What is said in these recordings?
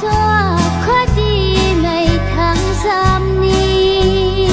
cho khóa đi ngày tháng giam ni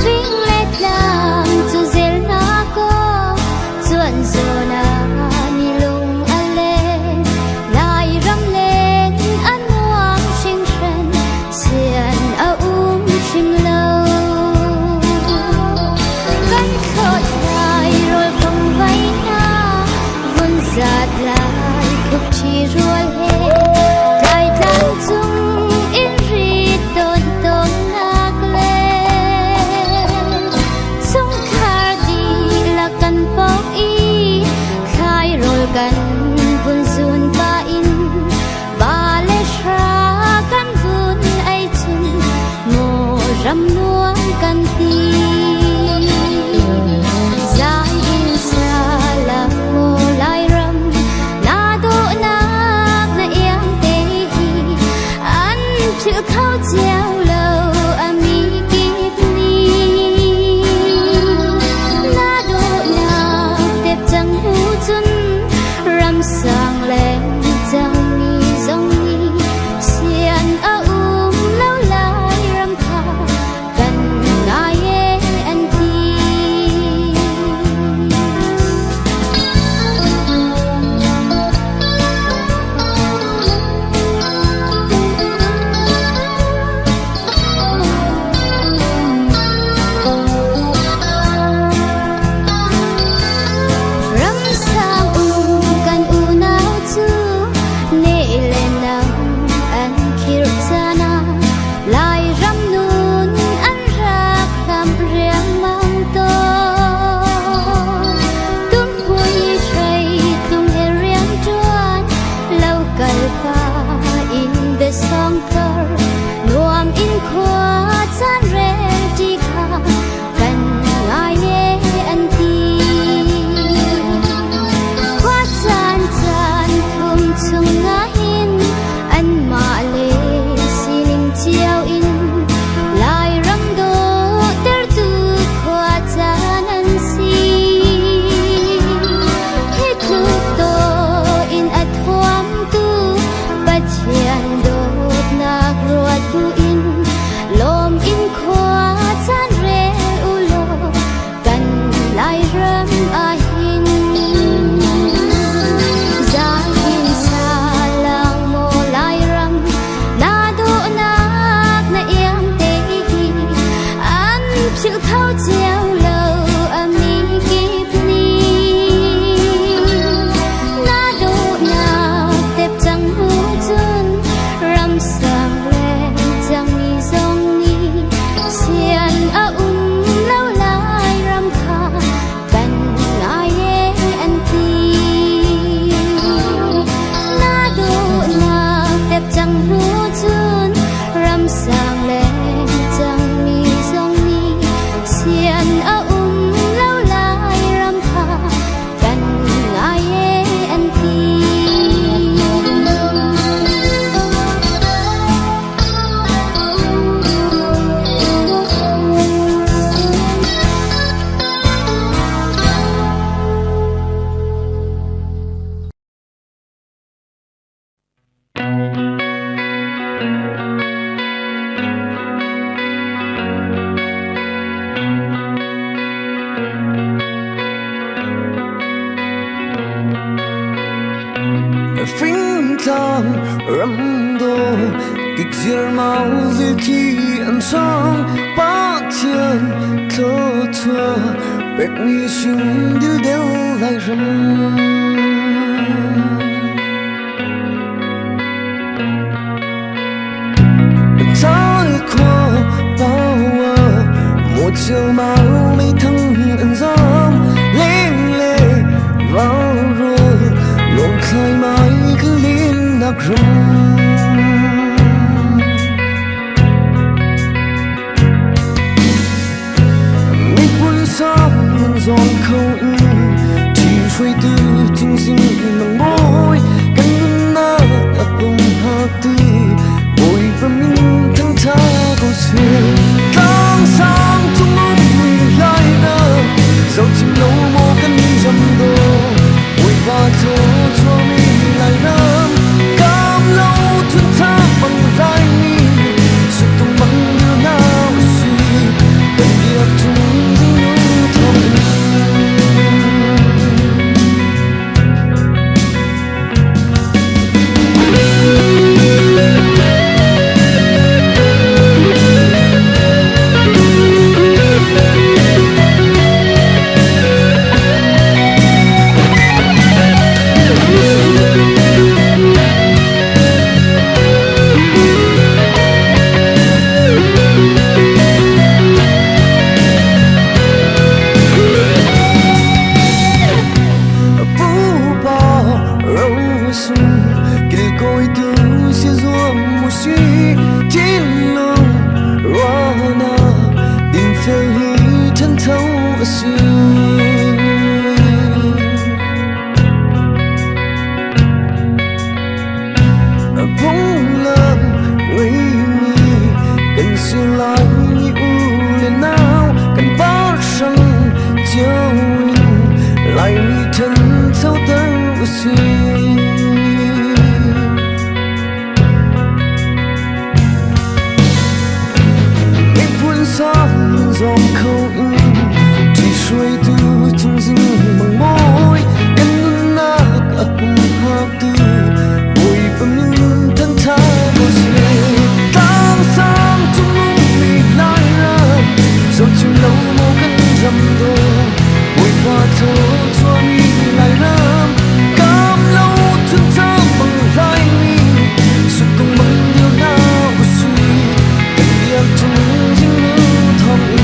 vinh lệ làm cho dễ na có chuẩn giờ na ni lung ale lại râm lên ăn hoang sinh trần xiên áo sinh lâu gắn khói lại rồi vòng vây na vun giạt lại khúc chi ruồi hè đại tan chung in ri tôn tôn ngạc lên chung khar đi là cần bóc y khai rồi cần vun dùn ba in ba lê ra cần vun ai chung mồ râm nuông cần ti dài in xa là mồ lai râm na độ nạc na yam tê ăn chữ khao treo lâu ami kịp ni na độ nạc đẹp chẳng hú chun râm sang lên chẳng mi dòng ni xiên áo lâu lai râm tha cần ai anh ti râm sang cần nào chu nệ lên nào anh khi sana lại râm nun anh rạc làm riêng mang to tung quay chạy tung hề riêng chuan lâu cài pha in the song thơ nuam in khoa chan re chi kha cần ai anh ti khoa chan chan thum chung nga hin anh ma lê siling chiao in lai râm đô ter tu khoa chan anh si hết tu to in at huam tu bát chian đốt nạc ruột tu in lom in khoa chan re ulo cần lai râm a hin giá in xa lang mô lai râm na độ nạc na yam tê ăn chữ khao treo lâu ami kịp ni na độ nạc đẹp chẳng hú chun râm sang lên chẳng mi dòng ni xiên áo lâu lai râm tha cần ai anh ti na độ nạc đẹp chẳng hú chun râm sang lên chẳng mi dòng ni xiên áo lâu lai râm tha cần ai anh ti phinh thang râm đô kịch diệt máu diệt chi ăn sang bát thiên thơ thơ bẹt mi sinh điêu đeo lại râm thái qua bao một chiều máu mấy thăng ẩn gió lên lên vào rồi lòng khai mãi cứ liên lạc râm mít buồn sao mình giòn không chỉ phơi từ chính sinh bằng môi cánh na ấp bông hạt tươi bồi và mình thăng tha câu chuyện tháng sáng trong lúc mình lại nở dẫu chim lâu mô cánh dầm đô bồi và thơ cho mình lại nở cam lâu si ngày buồn sáng dòng không chỉ xuôi từ trong rừng bằng môi em nát ấp hạt từ bụi bặm thân tha vô gì tan sáng trong mì lai ram dòng chim lâu màu cánh rằm đô bụi hoa thơ cho mi lai ram cam lâu thân tha bằng lai mi suốt cùng bằng điều nào vô suy tình yêu trong riêng mơ thầm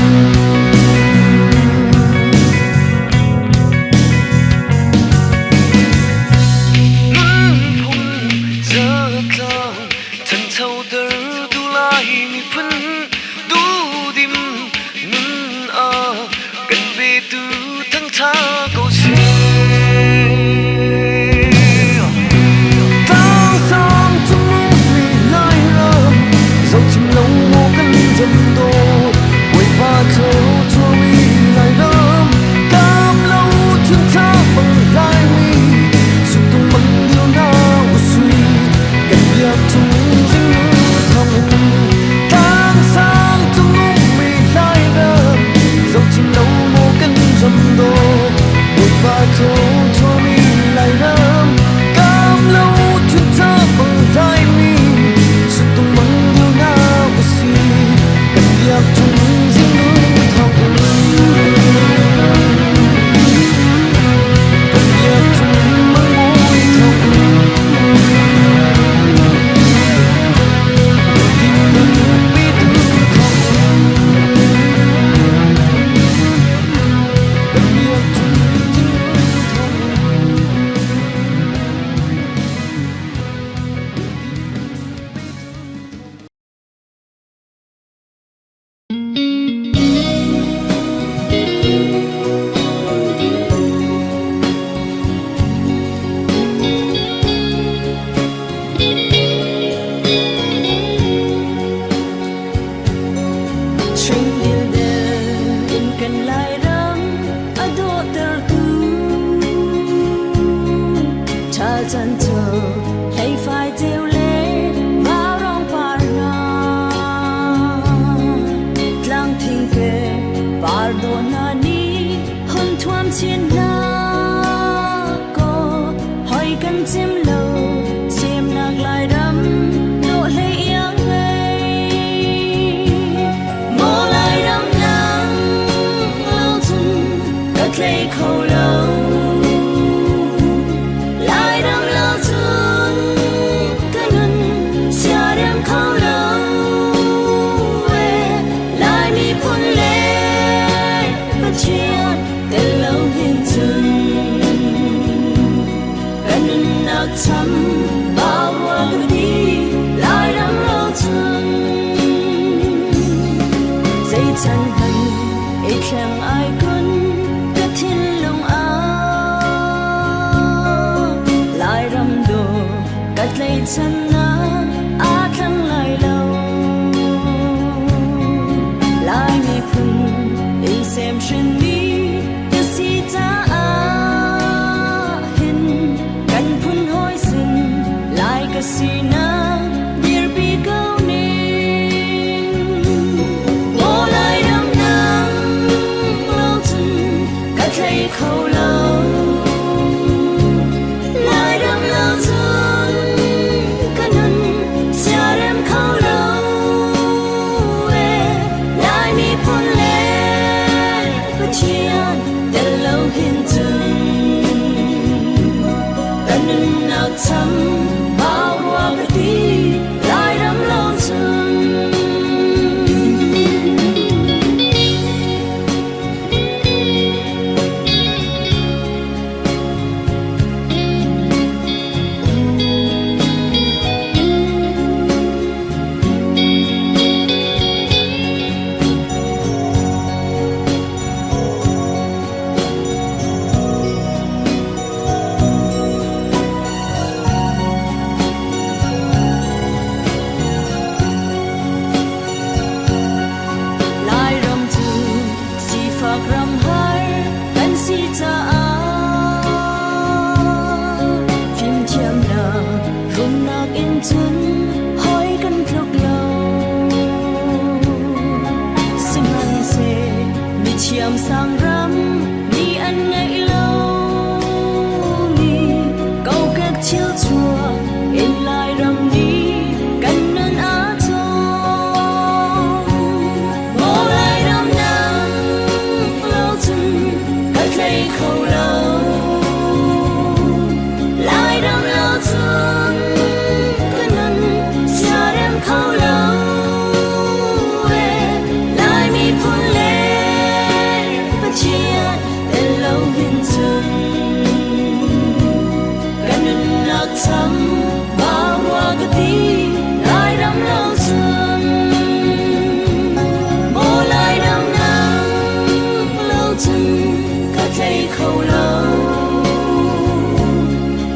khâu lâu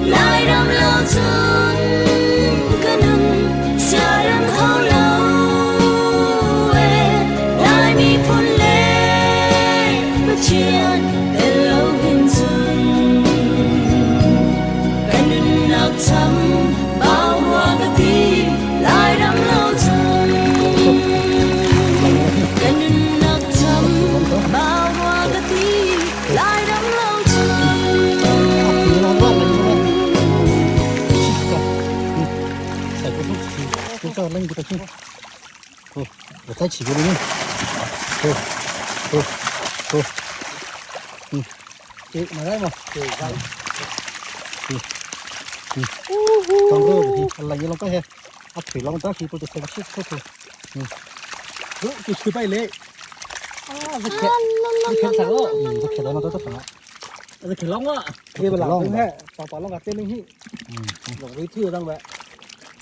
lại đâm lâu chân cái nâng xa đâm khâu lâu lại mi phun lên bất chiến để lâu hình dừng cái nâng nạc thắm bao hoa cái tí lại đâm lâu chân cái nâng nạc thắm bao hoa cái tí lại đâm lâu chân chúng ta lên cái chân thôi để tay chỉ cái này thôi thôi thôi chị mà đấy mà chị vậy còn rồi thì là như long cái hè áp thủy long ta khi tôi sẽ xem xét thôi đúng cứ bay lệ rất khét thằng đó rất khét đó nó rất thằng rất khét long á kia là long thế bảo long gặp tên mình hi long với thưa đang vậy